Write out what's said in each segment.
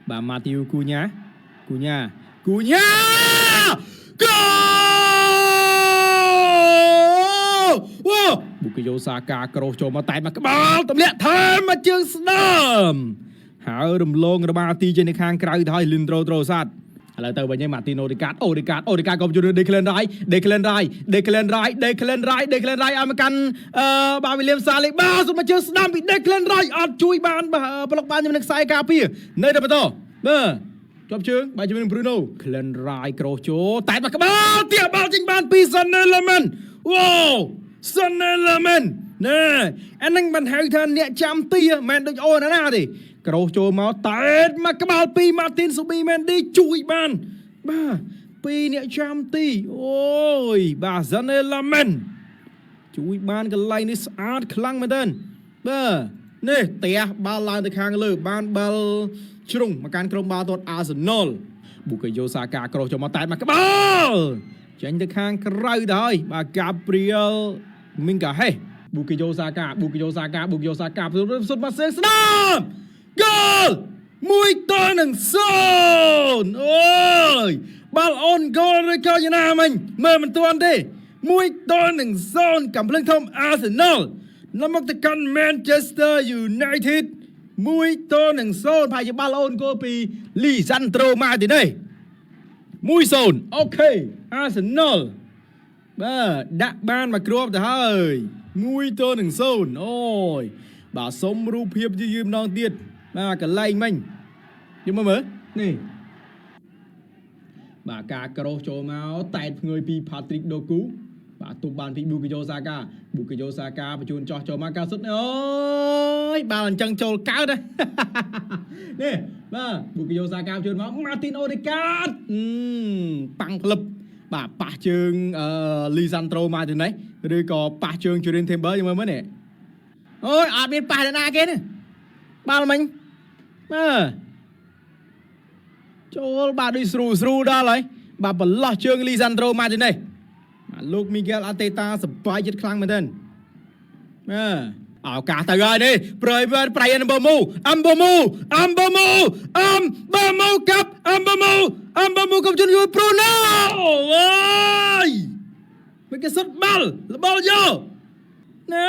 bà Matthew Cunha Bukayo Saka Cross ចូលមកតែមកក្បាលទម្លាក់ថែមមកជើងស្ដាំហើយរំលងរបស់ទីជានៅខាងក្រៅទៅហើយ Lindro Trossard ឥឡូវទៅវិញឯង Martino Odegaard ក៏ជួយ Declan Rice ឲ្យមកកាន់បាទ William Saliba សុំមកជើងស្ដាំពី Declan Rice អត់ជួយបានប្លុកបានជាមួយនឹងខ្សែការពារនៅតែបន្តជាប់ជើងបាយជាមួយនឹង Bruno Declan Rice Cross ចូលតែមកក្បាលទៀតបាល់ចេញបានពី Sunderland វ៉ូ Sunderland ណែអានឹងមិនហៅថាអ្នកចាំទីមិនដូចអូនណាទេក្រោសចូលមកតែមកក្បាលពី Martin Subimendi ជួយបានបាទពីអ្នកចាំទីអូយបាទ Sunderland ជួយបានកន្លែងនេះស្អាតខ្លាំងមែនទែនបាទនេះផ្ទះបាល់ឡើងទៅខាងលើបានបាល់ជ្រុងមកកាន់ក្រុមបាល់ទាត់ Arsenal Bukayo Saka ក្រោសចូលមកតែមកក្បាលចេញទៅខាងក្រៅទៅហើយបាទ Gabriel Mingahe Bukayo Saka សុទ្ធមកសេស្ដាប់ហ្គោល1-0អូយបាល់អូនហ្គោលឬក៏យ៉ាងណាមិញមើលមិនទាន់ទេ1-0កំភ្លើងធំ Arsenal នៅមកទៅកាន់ Manchester United 1-0 ហើយជាបាល់អូនហ្គោលពី Lisandro Martinez 1-0 អូខេ Arsenal បាទដាក់បានមកគ្រាប់ទៅហើយ1-0អូយបាទសុំរូបភាពយឺម្ដងទៀតបាទកន្លែងមិញយកមើលនេះបាទការក្រោសចូលមកតែតភ្ងើយពី Patrick Doku បាទទប់បានពី Bukayo Saka បញ្ជូនចោះចូលមក90អូយបាល់អញ្ចឹងចូលកើតនេះបាទ Bukayo Saka បញ្ជូនមក Martin Odegaard ប៉ាំងផ្លឹបបាទប៉ះជើងLisandro Martinez ឬក៏ប៉ះជើង Julian Timber មើលនេះអូយអត់មានប៉ះដល់ណាគេទេបាល់មិញចូលបាទដូចស្រួលដល់ហើយបាទបន្លោះជើង Lisandro Martinez បាទលោក Miguel Arteta សប្បាយចិត្តខ្លាំងមែនទែនឱកាសទៅហើយនេះBrian Mbeumoកំជុនយូ Bruno អូយមិនគេសុទ្ធបាល់យកណែ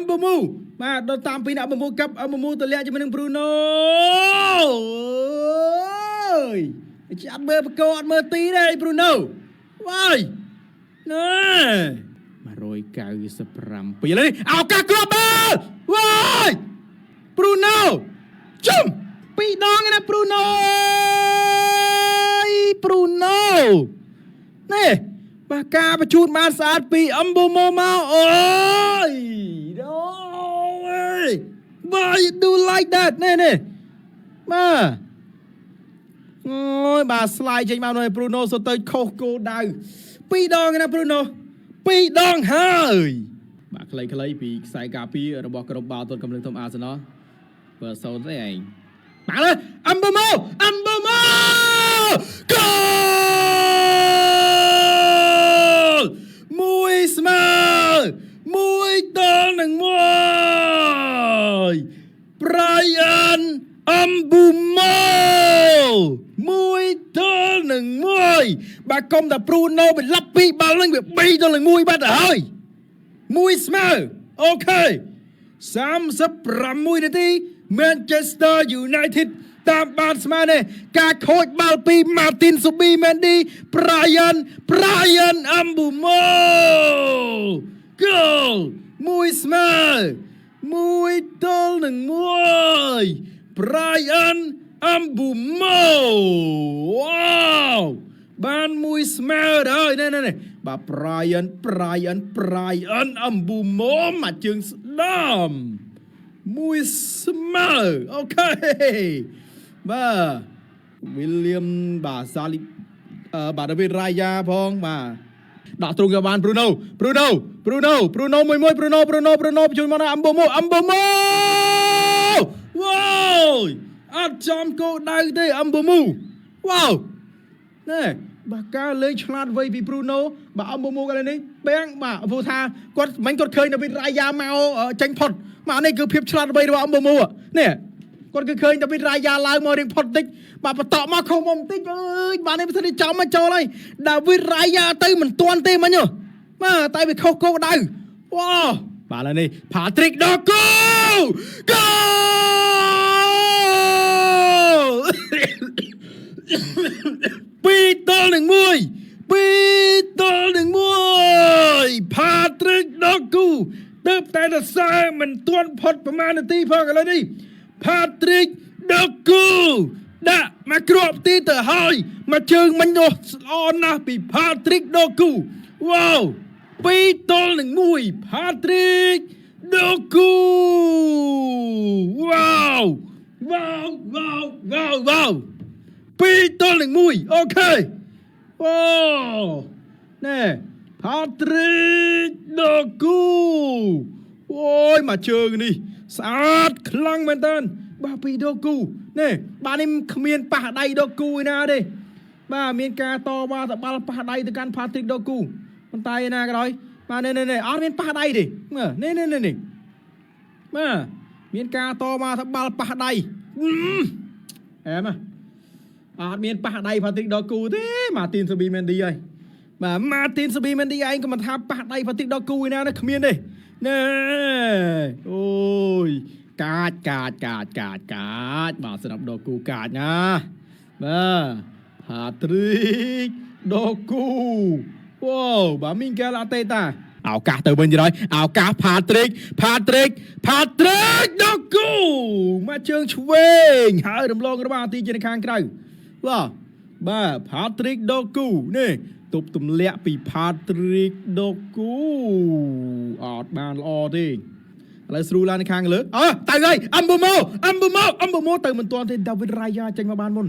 Mbeumo បាទដល់តាមពីអ្នកMbeumoកាប់Mbeumoទៅលាក់ជាមួយនឹង Bruno អូយចាត់មើលបកអត់មើលទីទេ Bruno វាយណែ197ឥឡូវនេះឱកាសគ្រាប់បាល់វាយ Bruno ជុំ2ដងណា Bruno នេះបាទការបញ្ជូនបានស្អាតពី Mbeumo មកអូយWhy you do like that នេះបាទអូយបាទស្លាយចេញមកនៅ Bruno សុទ្ធទៅខុសគោលដៅ2ដងណា Bruno 2ដងហើយបាទខ្លីៗពីខ្សែការពាររបស់ក្រុមបាល់ទាត់កំភ្លើងធំ Arsenal បើសូនទេឯងបាទលើ Mbeumo គោលមួយស្មើ1-1 Brian Mbeumo 1-1បាទកុំតែ Bruno វាឡាប់ពីបាល់នឹងវា3-1បាត់ទៅហើយ1ស្មើអូខេ36នាទី Manchester United តាមបានស្មើនេះការខូចបាល់ពី Martin Subimendi Brian Mbeumo គោល1ស្មើ1-1 Brian Mbeumo វ៉ាវបាន1ស្មើហើយនេះបាទ Brian Mbeumo មកជើងស្ដាំ1ស្មើអូខេបាទ William បាទ Salib បាទ David Raya ផងបាទដាក់ទ្រង់យកបាន Bruno 1-1 Bruno ជួយមកណា Mbeumo វ៉ាវអត់ចំគោលដៅទេ Mbeumo វ៉ាវណែបាទការលេងឆ្លាតវៃពី Bruno បាទ Mbeumo កន្លែងនេះបែងបាទព្រោះថាគាត់ឃើញ David Raya មកចេញផុតមកនេះគឺភាពឆ្លាតវៃរបស់ Mbeumo នេះ គាត់គឺឃើញដាវីតរ៉ាយ៉ាឡើងមករៀងផុតតិចបាទបន្តមកខុសមកបន្តិចអើយបាទនេះមិនស្ទើរចាំមកចូលហើយដាវីតរ៉ាយ៉ាទៅមិនទាន់ទេមិញបាទតែវាខុសគោលដៅវ៉ាបាទឥឡូវនេះផាទ្រិកដូគូហ្គោ2-1 ផាទ្រិកដូគូទើបតែសរសើរមិនទាន់ផុតប្រមាណនាទីផងឥឡូវនេះផាទ្រិកដូគូដាក់មកគ្រាប់ទីទៅហើយមកជើងមិញនោះល្អណាស់ពីផាទ្រិកដូគូវ៉ាវ2-1ផាទ្រិកដូគូវ៉ាវ2-1អូខេអូណែផាទ្រិកដូគូអូយមកជើងនេះស្អាតខ្លាំងមែនតើបាទពីដូគូណែបាទនេះគ្មានប៉ះដៃដូគូឯណាទេបាទមានការតវ៉ាតបាល់ប៉ះដៃទៅកាន់ផាទ្រិកដូគូប៉ុន្តែឯណាក៏ដោយបាទនេះអត់មានប៉ះដៃទេនេះបាទមានការតវ៉ាតបាល់ប៉ះដៃអែមអត់មានប៉ះដៃផាទ្រិកដូគូទេម៉ាទីនស៊ូប៊ីមែនឌីហើយបាទម៉ាទីនស៊ូប៊ីមែនឌីឯងក៏មិនថាប៉ះដៃផាទ្រិកដូគូឯណាគ្មានទេណែអូយកាចបាទសម្រាប់ដូគូកាចណាបាទផាទ្រិកដូគូអូបាទមីងកែលអតេតាឱកាសទៅវិញទៀតហើយឱកាសផាទ្រិកដូគូមកជើងឆ្វេងហើយរំលងរបស់អាទីជានៅខាងក្រៅបាទផាទ្រិកដូគូនេះទប់ទម្លាក់ពីផាទ្រិកដូគូអត់បានល្អទេឥឡូវស្រួលឡើងនៅខាងលើទៅហើយអំបូម៉ូទៅមិនទាន់ទេដាវីតរ៉ាយ៉ាចេញមកបានមុន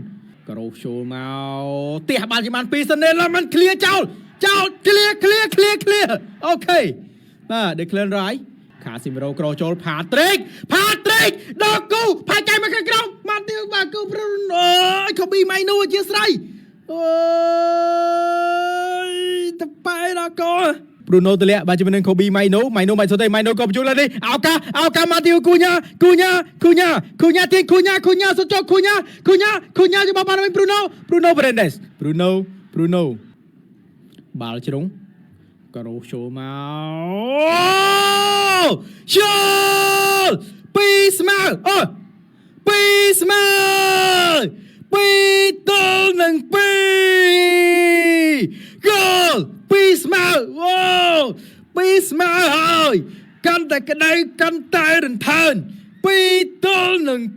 ក្រោបចូលមកទះបាល់ជាបាន2សិនឡើយមិនឃ្លៀចោលឃ្លៀអូខេបាទដេក្លែនរ៉ៃខាស៊ីមេរ៉ូក្រោចូលផាទ្រិកដូគូផាចៃមកខាងក្រោមម៉ាទីវបាគូប្រូណូខូប៊ីម៉ៃនូអធិស្ឋានអូយតប៉ែដល់កោប្រូណូទម្លាក់បាទជាមួយនឹងខូប៊ីម៉ៃនូមិនសុទ្ធទេម៉ៃនូក៏បញ្ជូនឡើងនេះឱកាសម៉ាទីវគូញ៉ាទៀងគូញ៉ាសុទ្ធចុះគូញ៉ាយកបាល់វិញប្រូណូប្រេនដេសប្រូណូបាល់ជ្រុងក៏រោចូលមកពីស្មើ2-2ទល់នឹង2គោល2ស្មើ2ស្មើហើយកាន់តែក្តៅកាន់តែរន្កើន2ទល់នឹង2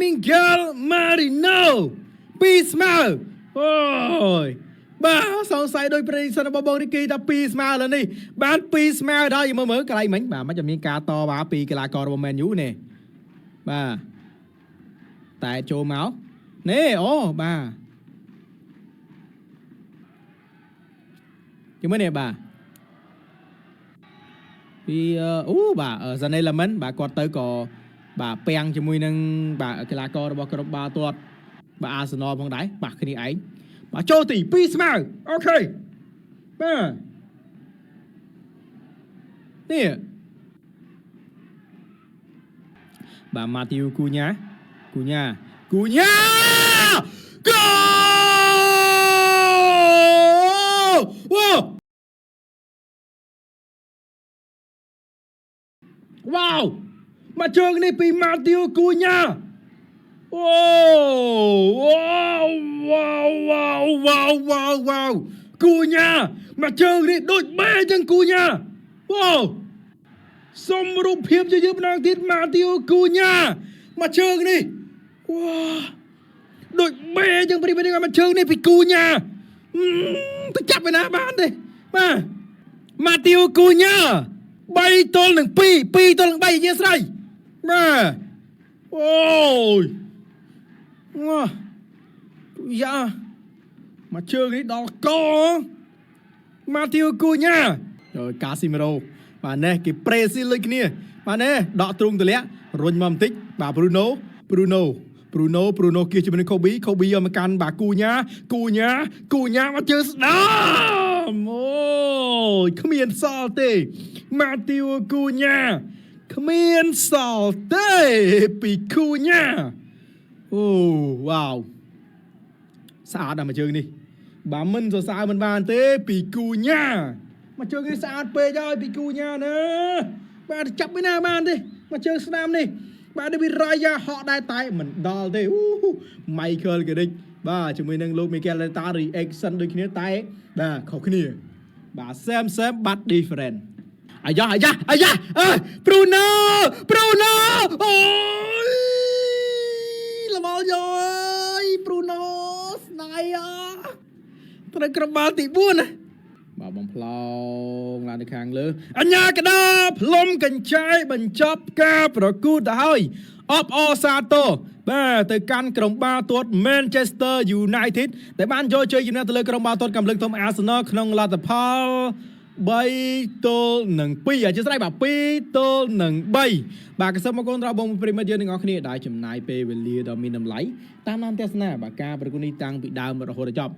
មីងហ្គេលម៉ារីណូ2ស្មើអូយបាទសង្ស័យដោយប្រិយសិនរបស់បងរីគីថា2ស្មើលើនេះបាន2ស្មើដល់យមើលកន្លែងមិញបាទមិនមានការតវ៉ាពីកីឡាកររបស់ Man U នេះបាទតែចូលមកនេះអូបាទជាមួយនេះបាទពីបាទសាណេឡាមិនបាទគាត់ទៅក៏បាទពាំងជាមួយនឹងបាទកីឡាកររបស់ក្រុមបាល់ទាត់បាទអាសនលផងដែរបាទគ្នាឯងបាទចូលទី2ស្មើអូខេបាទនេះបាទម៉ាទីវគូញ៉ាគូញ៉ាគូវ៉ាវមកជើងនេះពីម៉ាទីវគូញ៉ាអូវ៉ាវគូញ៉ាមកជើងនេះដូចបែចឹងគូញ៉ាអូសុំរូបភាពយឺម្ដងទៀតម៉ាទីវគូញ៉ាមកជើងនេះវ៉ាដូចបែចឹងព្រីនេះមកជើងនេះពីគូញ៉ាទៅចាប់ឯណាបានទេបាទម៉ាទីវគូញ៉ា3ទល់នឹង2 2ទល់នឹង3អធិស្ឋានបាទអូយយ៉ាមកជើងនេះដល់កម៉ាទីវគូញ៉ាហើយកាស៊ីមេរ៉ូបាទនេះគេប្រេស៊ីលដូចគ្នាបាទនេះដកទ្រូងទម្លាក់រុញមកបន្តិចបាទប្រូណូគៀសជាមួយនឹងខូប៊ីយកមកកាន់បាទគូញ៉ាមកជើងស្ដាមអូយគ្មានសល់ទេម៉ាទីវគូញ៉ា គ្មានសល់ទេពីគូញ៉ាអូវ៉ាវស្អាតដល់មួយជើងនេះបើមិនសរសើរមិនបានទេពីគូញ៉ាមួយជើងនេះស្អាតពេកហើយពីគូញ៉ាណាបាទចាប់មិនណាបានទេមួយជើងស្នាមនេះបាទដេវីត រ៉ាយ៉ាហក់ដែរតែមិនដល់ទេម៉ៃខលការិចបាទជាមួយនឹងលោកមីកែលលេតារីអេកសិនដូចគ្នាតែបាទខុសគ្នាបាទសែមបាត់ different អាយ៉ាប្រូណូអូយល្មល់យោអើយប្រូណូស្នាយត្រូវក្រុមបាល់ទី4ណាបាទបំផ្លងឡើងទៅខាងលើអញ្ញាកដាផ្លុំកញ្ចាយបញ្ចប់ការប្រកួតទៅហើយអបអសាទរបាទទៅកាន់ក្រុមបាល់ទាត់ Manchester United ដែលបានយកជ័យជំនះទៅលើក្រុមបាល់ទាត់កំភ្លើងធំ Arsenal ក្នុងលទ្ធផល3-2អញ្ចឹងស្ដីបាទ2-3បាទសូមអរគុណដល់បងប្រិមិត្តយើងទាំងអស់គ្នាដែលចំណាយពេលវេលាដ៏មានតម្លៃតាមដានទស្សនាបាទការប្រកួតនេះតាំងពីដើមរហូតដល់ចប់